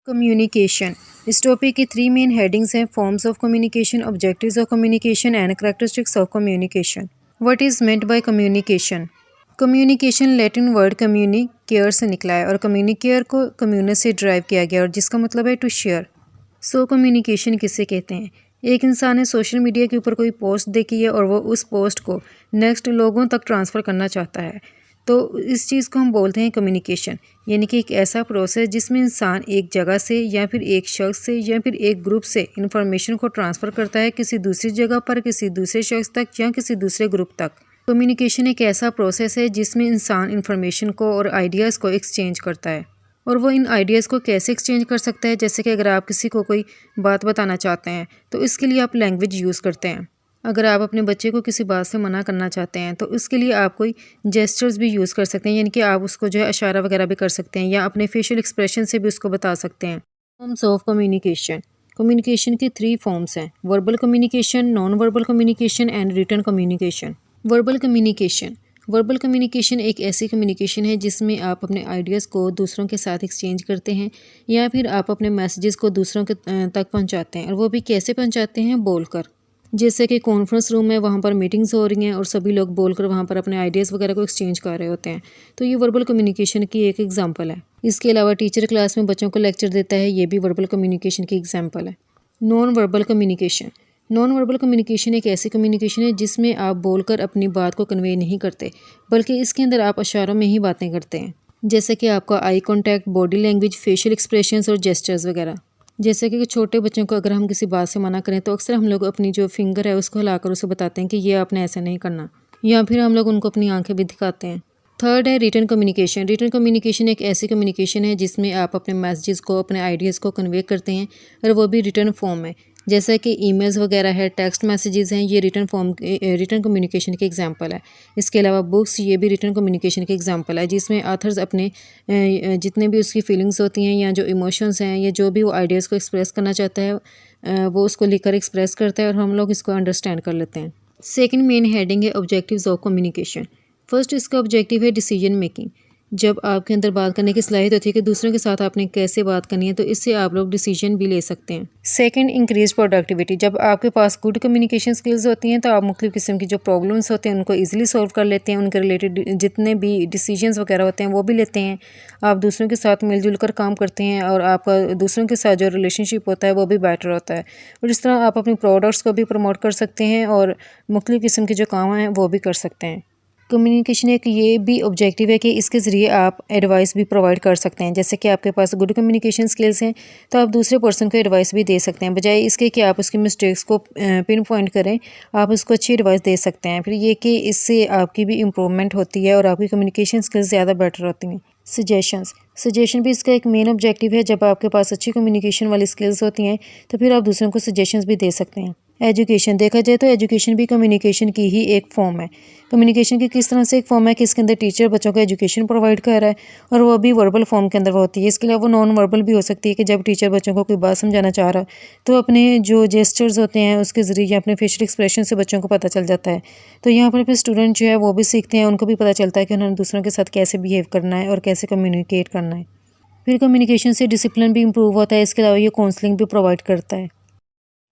Communication. इस topic की 3 main headings हैं: forms of communication, objectives of communication and characteristics of communication. What is meant by communication? Communication Latin word communicare से निकला है और कम्युनिकेयर को कम्युनस से ड्राइव किया गया और जिसका मतलब है टू शेयर। सो कम्युनिकेशन किसे कहते हैं? एक इंसान ने सोशल मीडिया के ऊपर कोई पोस्ट देखी है और वो उस पोस्ट को नेक्स्ट लोगों तक ट्रांसफ़र करना चाहता है, तो इस चीज़ को हम बोलते हैं कम्युनिकेशन। यानी कि एक ऐसा प्रोसेस जिसमें इंसान एक जगह से या फिर एक शख्स से या फिर एक ग्रुप से इंफॉर्मेशन को ट्रांसफ़र करता है किसी दूसरी जगह पर, किसी दूसरे शख्स तक या किसी दूसरे ग्रुप तक। कम्युनिकेशन एक ऐसा प्रोसेस है जिसमें इंसान इंफॉर्मेशन को और आइडियाज़ को एक्सचेंज करता है। और वो इन आइडियाज़ को कैसे एक्सचेंज कर सकता है? जैसे कि अगर आप किसी को कोई बात बताना चाहते हैं तो इसके लिए आप लैंग्वेज यूज़ करते हैं। अगर आप अपने बच्चे को किसी बात से मना करना चाहते हैं तो उसके लिए आप कोई जेस्चर्स भी यूज़ कर सकते हैं, यानी कि आप उसको जो है इशारा वगैरह भी कर सकते हैं या अपने फेशियल एक्सप्रेशन से भी उसको बता सकते हैं। Forms of communication. कम्युनिकेशन की 3 फॉर्म्स हैं: verbal communication, non verbal communication and written communication. Verbal communication. Verbal communication एक ऐसी कम्युनिकेशन है जिसमें आप अपने आइडियाज़ को दूसरों के साथ एक्सचेंज करते हैं या फिर आप अपने मैसेजेस को दूसरों के तक पहुंचाते हैं, और वो भी कैसे पहुंचाते हैं? बोलकर। जैसे कि कॉन्फ्रेंस रूम में वहाँ पर मीटिंग्स हो रही हैं और सभी लोग बोलकर वहाँ पर अपने आइडियाज़ वगैरह को एक्सचेंज कर रहे होते हैं, तो ये वर्बल कम्युनिकेशन की एक एग्जांपल है। इसके अलावा टीचर क्लास में बच्चों को लेक्चर देता है, ये भी वर्बल कम्युनिकेशन की एग्जांपल है। Non verbal communication. Non verbal communication एक ऐसी कम्युनिकेशन है जिसमें आप बोलकर अपनी बात को कन्वे नहीं करते, बल्कि इसके अंदर आप इशारों में ही बातें करते हैं, जैसे कि आपका eye contact, body language, facial expressions और जेस्चर्स वगैरह। जैसे कि छोटे बच्चों को अगर हम किसी बात से मना करें तो अक्सर हम लोग अपनी जो फिंगर है उसको हिलाकर उसे बताते हैं कि ये आपने ऐसा नहीं करना, या फिर हम लोग उनको अपनी आंखें भी दिखाते हैं। थर्ड है रिटन कम्युनिकेशन। रिटन कम्युनिकेशन एक ऐसी कम्युनिकेशन है जिसमें आप अपने मैसेजेस को, अपने आइडियाज़ को कन्वे करते हैं, और वो भी रिटन फॉर्म में, जैसा कि ईमेल्स वगैरह है, टेक्स्ट मैसेजेस हैं, ये रिटन कम्युनिकेशन के एग्जांपल है। इसके अलावा बुक्स, ये भी रिटन कम्युनिकेशन के एग्जांपल है, जिसमें ऑथर्स अपने जितने भी उसकी फीलिंग्स होती हैं या जो इमोशंस हैं या जो भी वो आइडियाज़ को एक्सप्रेस करना चाहता है वो उसको लिखकर एक्सप्रेस करता है और हम लोग इसको अंडरस्टैंड कर लेते हैं। सेकेंड मेन हेडिंग है ऑब्जेक्टिव्स ऑफ कम्युनिकेशन। फर्स्ट इसका ऑब्जेक्टिव है डिसीजन मेकिंग। जब आपके अंदर बात करने की सलाहियत होती है कि दूसरों के साथ आपने कैसे बात करनी है, तो इससे आप लोग डिसीजन भी ले सकते हैं। Second, increase productivity. जब आपके पास गुड कम्युनिकेशन स्किल्स होती हैं तो आप मुख्तलिफ किस्म की जो प्रॉब्लम्स होते हैं उनको ईजिली सॉल्व कर लेते हैं, उनके रिलेटेड जितने भी डिसीजंस वगैरह होते हैं वो भी लेते हैं। आप दूसरों के साथ मिलजुल कर काम करते हैं और आपका दूसरों के साथ जो रिलेशनशिप होता है वो भी बेटर होता है, और इस तरह आप अपनी प्रोडक्ट्स को भी प्रमोट कर सकते हैं और मुख्तलिफ किस्म के जो काम हैं वो भी कर सकते हैं। कम्युनिकेशन एक ये भी ऑब्जेक्टिव है कि इसके ज़रिए आप एडवाइस भी प्रोवाइड कर सकते हैं। जैसे कि आपके पास गुड कम्युनिकेशन स्किल्स हैं तो आप दूसरे पर्सन को एडवाइस भी दे सकते हैं, बजाय इसके कि आप उसकी मिस्टेक्स को पिन पॉइंट करें, आप उसको अच्छी एडवाइस दे सकते हैं। फिर ये कि इससे आपकी भी इम्प्रूवमेंट होती है और आपकी कम्युनिकेशन स्किल्स ज़्यादा बेटर होती हैं। सजेशन भी इसका एक मेन ऑब्जेक्टिव है। जब आपके पास अच्छी कम्युनिकेशन वाली स्किल्स होती हैं तो फिर आप दूसरों को सजेशंस भी दे सकते हैं। एजुकेशन देखा जाए तो एजुकेशन भी कम्युनिकेशन की ही एक फॉर्म है। कम्युनिकेशन की किस तरह से एक फॉर्म है कि इसके अंदर टीचर बच्चों को एजुकेशन प्रोवाइड कर रहा है और वो भी वर्बल फॉर्म के अंदर होती है। इसके अलावा वो नॉन वर्बल भी हो सकती है कि जब टीचर बच्चों को कोई बात समझाना चाह रहा है तो अपने जो जेस्चर्स होते हैं उसके ज़रिए या अपने फेशियल एक्सप्रेशन से बच्चों को पता चल जाता है। तो यहाँ पर फिर स्टूडेंट जो है वो भी सीखते हैं, उनको भी पता चलता है कि उन्होंने दूसरों के साथ कैसे बिहेव करना है और कैसे कम्युनिकेट करना है। फिर कम्युनिकेशन से डिसिप्लिन भी इम्प्रूव होता है। इसके अलावा ये काउंसलिंग भी प्रोवाइड करता है।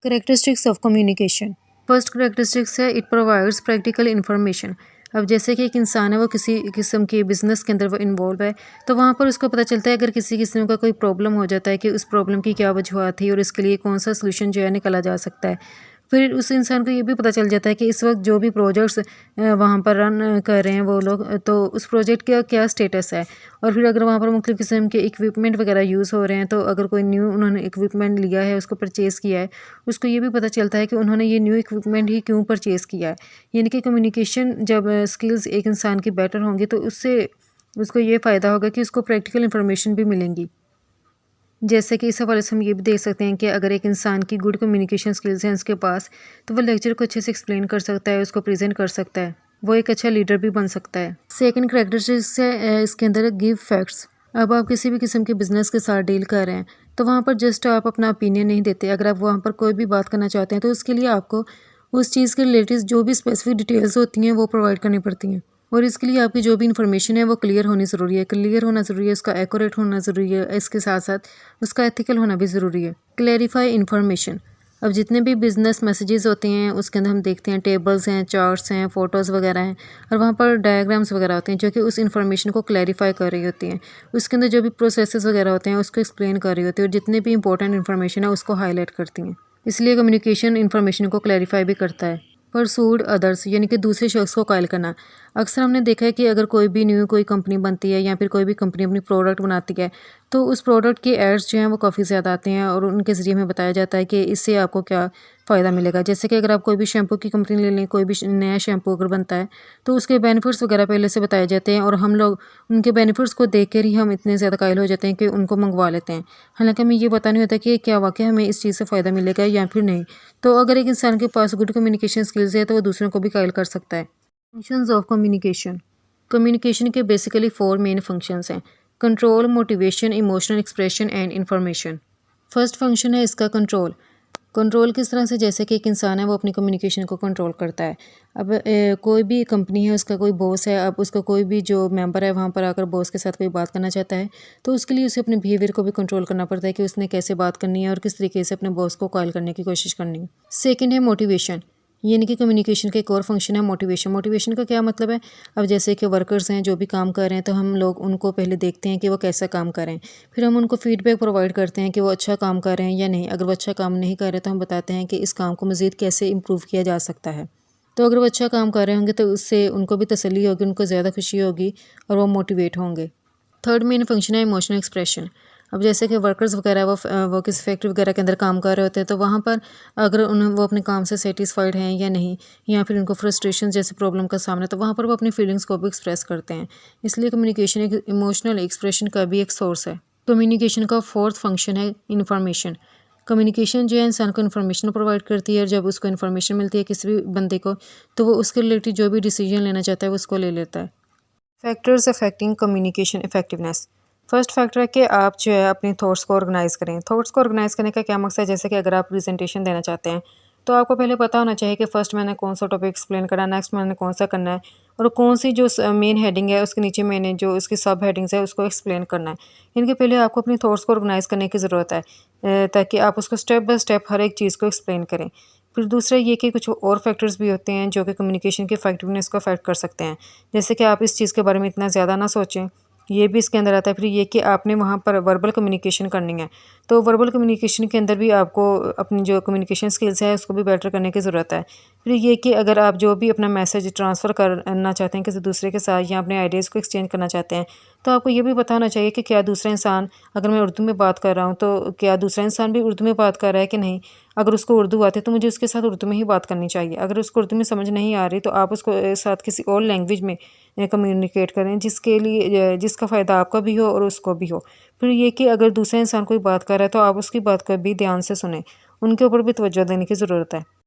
Characteristics of communication. First characteristics है इट प्रोवाइड्स प्रैक्टिकल इन्फॉर्मेशन। अब जैसे कि एक इंसान है वो किसी किस्म के बिज़नेस के अंदर वो इन्वॉल्व है, तो वहाँ पर उसको पता चलता है अगर किसी किस्म का कोई प्रॉब्लम हो जाता है कि उस प्रॉब्लम की क्या वजूहत थी और इसके लिए कौन सा सलूशन जो है निकाला जा सकता है। फिर उस इंसान को ये भी पता चल जाता है कि इस वक्त जो भी प्रोजेक्ट्स वहाँ पर रन कर रहे हैं वो लोग, तो उस प्रोजेक्ट का क्या स्टेटस है। और फिर अगर वहाँ पर मुख्तलिफ किस्म के इक्विपमेंट वगैरह यूज़ हो रहे हैं, तो अगर कोई न्यू उन्होंने इक्विपमेंट लिया है, उसको परचेज़ किया है, उसको ये भी पता चलता है कि उन्होंने ये न्यू इक्विपमेंट ही क्यों परचेज़ किया है। यानी कि कम्युनिकेशन जब स्किल्स एक इंसान की बेटर होंगी तो उससे उसको ये फ़ायदा होगा कि उसको प्रैक्टिकल इन्फॉर्मेशन भी मिलेंगी। जैसे कि इस हवाले से हम ये भी देख सकते हैं कि अगर एक इंसान की गुड कम्युनिकेशन स्किल्स हैं उसके पास, तो वो लेक्चर को अच्छे से एक्सप्लेन कर सकता है, उसको प्रेजेंट कर सकता है, वो एक अच्छा लीडर भी बन सकता है। सेकंड करैक्टरिस्टिक्स है इसके अंदर गिव फैक्ट्स। अब आप किसी भी किस्म के बिजनेस के साथ डील कर रहे हैं तो वहाँ पर जस्ट आप अपना ओपिनियन नहीं देते। अगर आप वहाँ पर कोई भी बात करना चाहते हैं तो उसके लिए आपको उस चीज़ के रिलेटेड जो भी स्पेसिफिक डिटेल्स होती हैं वो प्रोवाइड करनी पड़ती हैं। और इसके लिए आपकी जो भी इन्फॉर्मेशन है वो क्लियर होनी ज़रूरी है। क्लियर होना ज़रूरी है, उसका एक्यूरेट होना ज़रूरी है, इसके साथ साथ उसका एथिकल होना भी ज़रूरी है। Clarify information. अब जितने भी बिज़नेस मैसेजेस होते हैं उसके अंदर हम देखते हैं टेबल्स हैं, चार्ट्स हैं, फ़ोटोज़ वगैरह हैं और वहाँ पर डायग्राम्स वगैरह होते हैं जो कि उस इन्फॉर्मेशन को क्लैरिफाई कर रही होती हैं। उसके अंदर जो भी प्रोसेसेस वगैरह होते हैं उसको एक्सप्लेन कर रही होती है और जितने भी इंपॉर्टेंट इन्फॉर्मेशन है उसको हाईलाइट करती हैं। इसलिए कम्युनिकेशन इन्फॉर्मेशन को क्लैरिफाई भी करता है। परसूड अदर्स यानी कि दूसरे शख्स को कायल करना। अक्सर हमने देखा है कि अगर कोई कंपनी बनती है या फिर कोई भी कंपनी अपनी प्रोडक्ट बनाती है तो उस प्रोडक्ट के एड्स जो हैं वो काफ़ी ज़्यादा आते हैं और उनके ज़रिए हमें बताया जाता है कि इससे आपको क्या फ़ायदा मिलेगा। जैसे कि अगर आप कोई भी शैम्पू की कंपनी ले लें, कोई भी नया शैम्पू अगर बनता है तो उसके बेनिफिट्स वगैरह पहले से बताए जाते हैं और हम लोग उनके बेनिफिट्स को देख कर ही हम इतने ज़्यादा कायल हो जाते हैं कि उनको मंगवा लेते हैं। हालांकि हमें ये पता नहीं होता कि क्या वाकई हमें इस चीज़ से फ़ायदा मिलेगा या फिर नहीं। तो अगर एक इंसान के पास गुड कम्युनिकेशन स्किल्स है तो वो दूसरों को भी कायल कर सकता है। Functions of communication. कम्युनिकेशन के बेसिकली 4 मेन फंक्शंस हैं: control, motivation, emotional expression and information. First function है इसका कंट्रोल। कंट्रोल किस तरह से, जैसे कि एक इंसान है वो अपनी कम्युनिकेशन को कंट्रोल करता है। अब कोई भी कंपनी है, उसका कोई बॉस है, अब उसका कोई भी जो मेंबर है वहाँ पर आकर बॉस के साथ कोई बात करना चाहता है तो उसके लिए उसे अपने बिहेवियर को भी कंट्रोल करना पड़ता है कि उसने कैसे बात करनी है और किस तरीके से अपने बॉस को कॉल करने की कोशिश करनी है। सेकेंड है मोटिवेशन, यानी कि कम्युनिकेशन का एक और फंक्शन है मोटिवेशन। मोटिवेशन का क्या मतलब है? अब जैसे कि वर्कर्स हैं जो भी काम कर रहे हैं तो हम लोग उनको पहले देखते हैं कि वो कैसा काम कर रहे हैं, फिर हम उनको फीडबैक प्रोवाइड करते हैं कि वो अच्छा काम कर रहे हैं या नहीं। अगर वो अच्छा काम नहीं कर रहे तो हम बताते हैं कि इस काम को मज़ीद कैसे इम्प्रूव किया जा सकता है। तो अगर वो अच्छा काम कर रहे होंगे तो उससे उनको भी तसल्ली होगी, उनको ज़्यादा खुशी होगी और वो मोटिवेट होंगे। थर्ड मेन फंक्शन है इमोशनल एक्सप्रेशन। अब जैसे कि वर्कर्स वगैरह वो किसी फैक्ट्री वगैरह के अंदर काम कर रहे होते हैं तो वहाँ पर अगर वो अपने काम से सेटिस्फाइड हैं या नहीं, या फिर उनको फ्रस्ट्रेशन जैसे प्रॉब्लम का सामना, तो वहाँ पर वो अपनी फीलिंग्स को भी एक्सप्रेस करते हैं। इसलिए कम्युनिकेशन एक इमोशनल एक्सप्रेशन का भी एक सोर्स है। कम्युनिकेशन का फोर्थ फंक्शन है इन्फॉर्मेशन। कम्युनिकेशन जो है इंसान को इन्फॉर्मेशन प्रोवाइड करती है और जब उसको इन्फॉर्मेशन मिलती है किसी भी बंदे को तो वो उसके रिलेटेड जो भी डिसीजन लेना चाहता है वो उसको ले लेता है। Factors affecting communication effectiveness. First factor है कि आप जो है अपने थॉट्स को ऑर्गेनाइज करें। थॉट्स को ऑर्गेनाइज करने का क्या मकसद है? जैसे कि अगर आप प्रेजेंटेशन देना चाहते हैं तो आपको पहले पता होना चाहिए कि फर्स्ट मैंने कौन सा टॉपिक एक्सप्लेन करना है, नेक्स्ट मैंने कौन सा करना है और कौन सी जो मेन हेडिंग है उसके नीचे मैंने जो उसकी सब हेडिंग्स है उसको एक्सप्लेन करना है। इनके पहले आपको अपनी थॉट्स को ऑर्गेनाइज करने की ज़रूरत है ताकि आप उसको स्टेप बाय स्टेप हर एक चीज़ को एक्सप्लेन करें। फिर दूसरा ये कि कुछ और फैक्टर्स भी होते हैं जो कि कम्युनिकेशन की इफेक्टिवनेस को अफेक्ट कर सकते हैं। जैसे कि आप इस चीज़ के बारे में इतना ज़्यादा ना सोचें, ये भी इसके अंदर आता है। फिर ये कि आपने वहाँ पर वर्बल कम्युनिकेशन करनी है, तो वर्बल कम्युनिकेशन के अंदर भी आपको अपनी जो कम्युनिकेशन स्किल्स है उसको भी बेटर करने की ज़रूरत है। फिर ये कि अगर आप जो भी अपना मैसेज ट्रांसफ़र करना चाहते हैं किसी दूसरे के साथ या अपने आइडियाज़ को एक्सचेंज करना चाहते हैं तो आपको ये भी पता होना चाहिए कि क्या दूसरा इंसान, अगर मैं उर्दू में बात कर रहा हूँ तो क्या दूसरा इंसान भी उर्दू में बात कर रहा है कि नहीं। अगर उसको उर्दू आती है तो मुझे उसके साथ उर्दू में ही बात करनी चाहिए। अगर उसको उर्दू में समझ नहीं आ रही तो आप उसको साथ किसी और लैंग्वेज में कम्युनिकेट करें जिसके लिए जिसका फ़ायदा आपका भी हो और उसको भी हो। फिर ये कि अगर दूसरा इंसान कोई बात कर रहा है तो आप उसकी बात को भी ध्यान से सुनें, उनके ऊपर भी तवज्जो देने की ज़रूरत है।